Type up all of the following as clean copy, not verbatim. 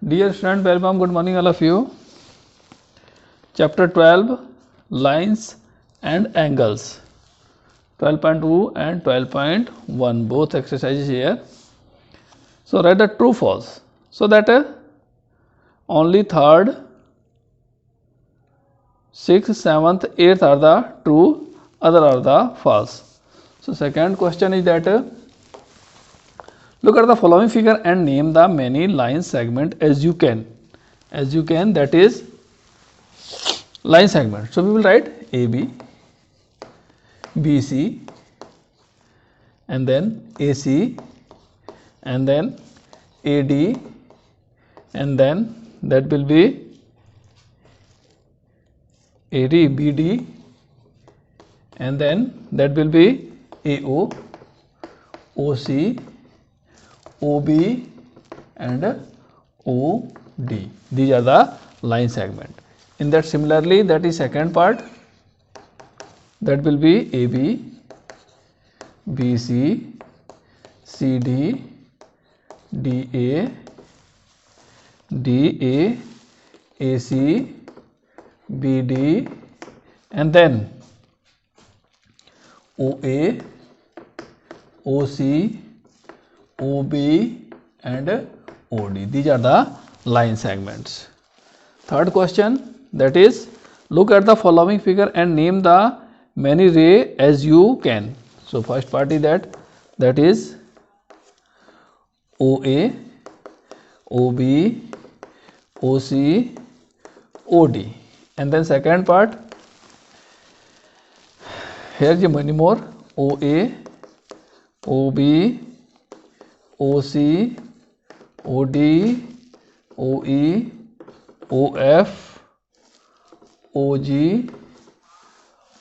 Dear student, welcome. Good morning, all of you. Chapter 12 Lines and Angles. 12.2 and 12.1 both exercises here. So write the true false. So that only third, 6th, 7th, 8th are the true, other are the false. So second question is that look at the following figure and name the many line segment as you can. As you can, that is line segment. So we will write AB, BC, and then AC, and then AD, and then that will be AD, BD, and then that will be AO, OC, OB, and OD. These are the line segment. In that similarly, that is second part, that will be AB, BC, CD, DA, DA, AC, BD, and then OA, OC, OB, and OD. These are the line segments. Third question, that is look at the following figure and name the many ray as you can. So first part is that is OA, OB, OC, OD, and then second part, here is many more, OA, OB, OC, OD, OE, OF, OG,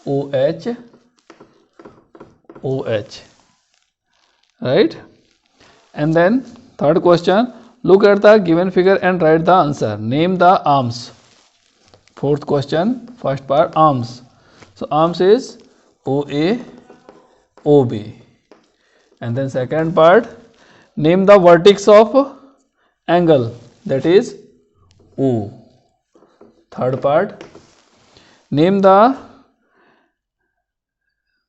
OH, OH, right? And then third question, look at the given figure and write the answer. Name the arms. Fourth question, first part, arms. So arms is OA, OB, and then second part, name the vertex of angle, that is O. Third part, name the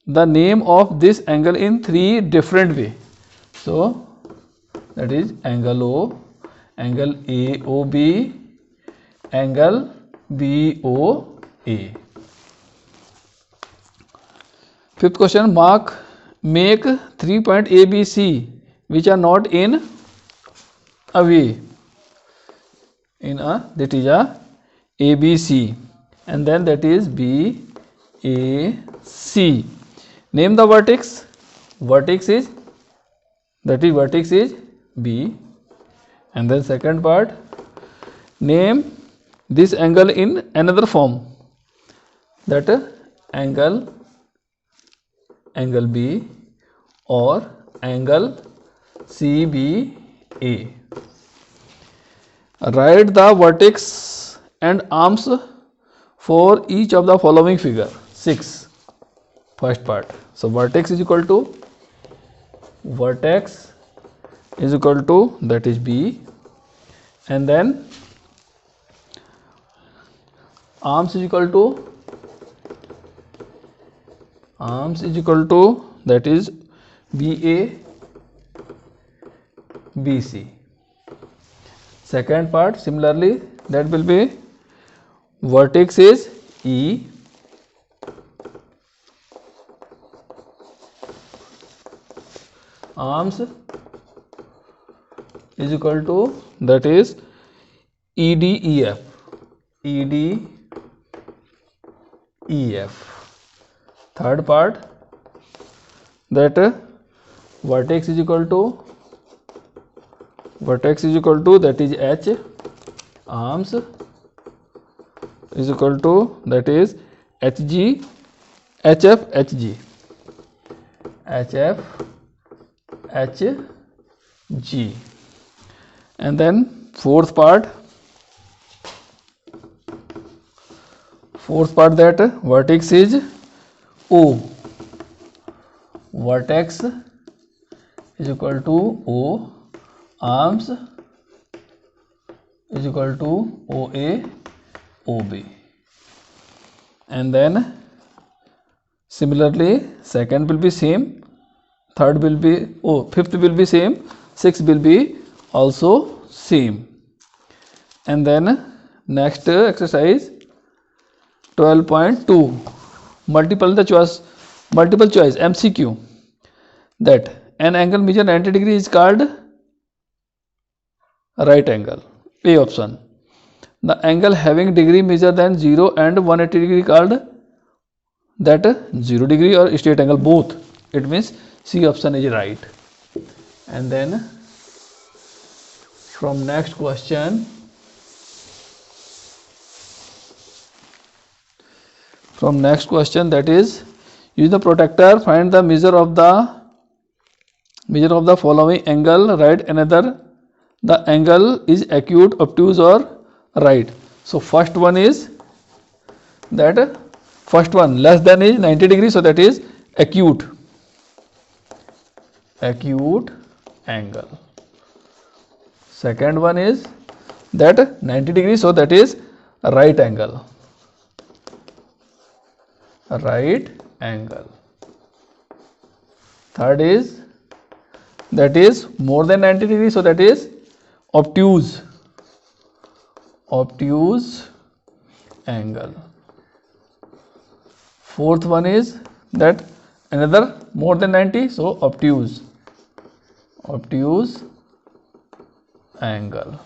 name of this angle in three different way. So that is angle O, angle AOB, angle BOA. Fifth question, make 3 point ABC which are not in a way. That is a ABC, and then that is BAC. Name the vertex. Vertex is B, and then second part, name this angle in another form, that angle B or angle CBA. Write the vertex and arms for each of the following figure. 6. First part. So vertex is equal to that is B, and then arms is equal to that is BA, BC. Second part, similarly, that will be vertex is E, arms is equal to that is EDEF. Third part, that vertex is equal to that is H, arms is equal to that is HG, HF, HG, and then fourth part that vertex is O, vertex is equal to O, arms is equal to OA OB. And then similarly second will be same, third will be, fifth will be same, sixth will be also same. And then next exercise 12.2 multiple choice MCQ, that an angle measure 90 degree is called right angle. A option. The angle having degree measure than 0 and 180 degree called that 0 degree or straight angle, both. It means C option is right. And then from next question, that is, use the protractor, find the measure of the following angle, write another. The angle is acute, obtuse or right. So first one is that first one less than is 90 degrees, so that is acute angle. Second one is that 90 degrees, so that is right angle. Third is that is more than 90 degrees, so that is obtuse angle. Fourth one is that another more than 90, so obtuse angle.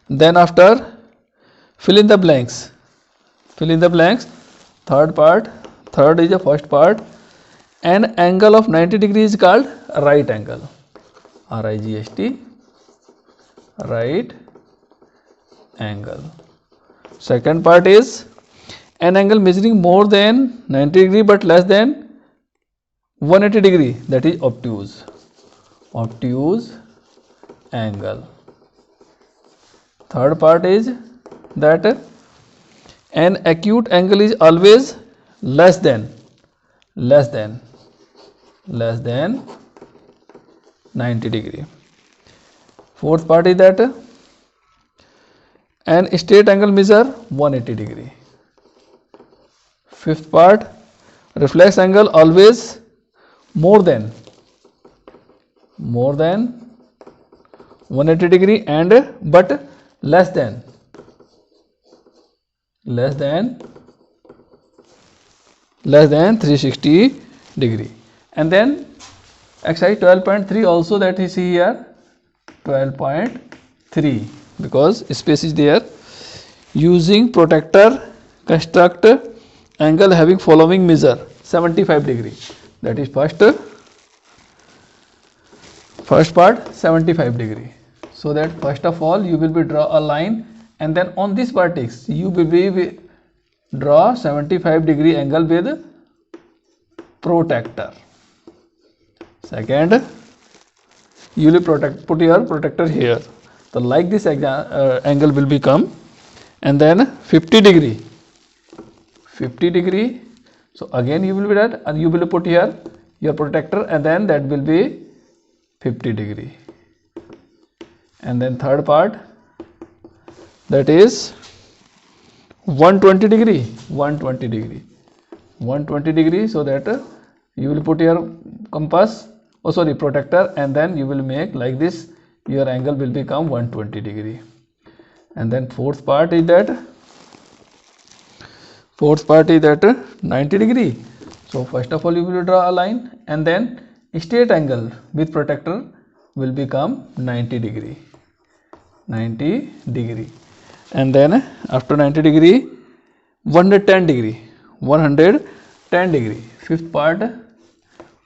Then after fill in the blanks. Third is the first part. An angle of 90 degrees is called right angle. RIGST, right angle. Second part is an angle measuring more than 90 degree but less than 180 degree, that is obtuse angle. Third part is that an acute angle is always less than 90 degree. Fourth part is that an straight angle measure 180 degree. Fifth part, reflex angle always more than 180 degree and but less than 360 degree. And then exercise 12.3 also, that is here 12.3, because space is there. Using protractor construct angle having following measure 75 degree, that is first part 75 degree. So that first of all you will be draw a line, and then on this vertex you will be draw 75 degree angle with protractor. Second, you will put your protractor here, so like this angle will become. And then 50 degree, so again you will be that, and you will put here your protractor, and then that will be 50 degree. And then third part, that is 120 degree, so that you will put your protractor, and then you will make like this, your angle will become 120 degree. And then fourth part is that 90 degree. So first of all you will draw a line, and then straight angle with protractor will become 90 degree. And then after 90 degree 110 degree. Fifth part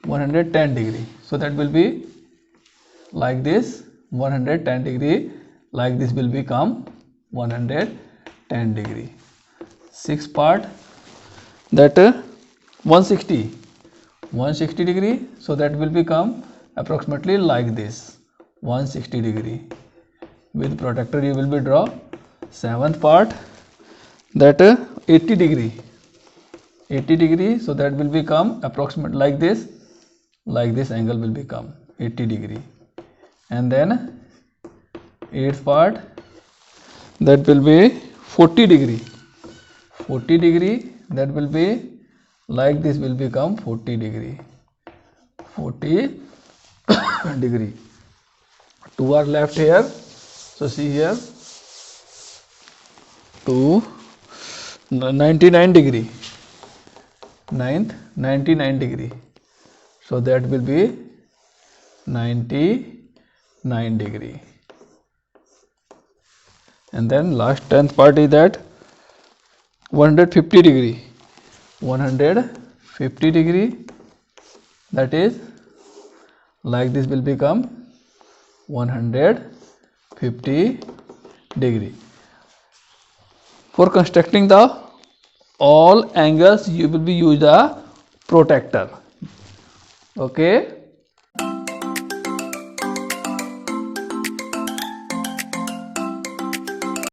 110 degree, so that will be like this, 110 degree, like this will become 110 degree. Sixth part, that 160 degree, so that will become approximately like this, 160 degree. With protractor you will be draw. Seventh part, that 80 degree, so that will become approximate like this angle will become 80 degree. And then eighth part, that will be 40 degree. 40 degree, that will be like this, will become 40 degree. 40 degree. 2 are left here. So see here, 2 99 degree. 99 degree. So that will be 99 degree. And then last 10th part is that 150 degree. 150 degree, that is like this, will become 150 degree. For constructing the all angles, you will be use a protractor. Okay.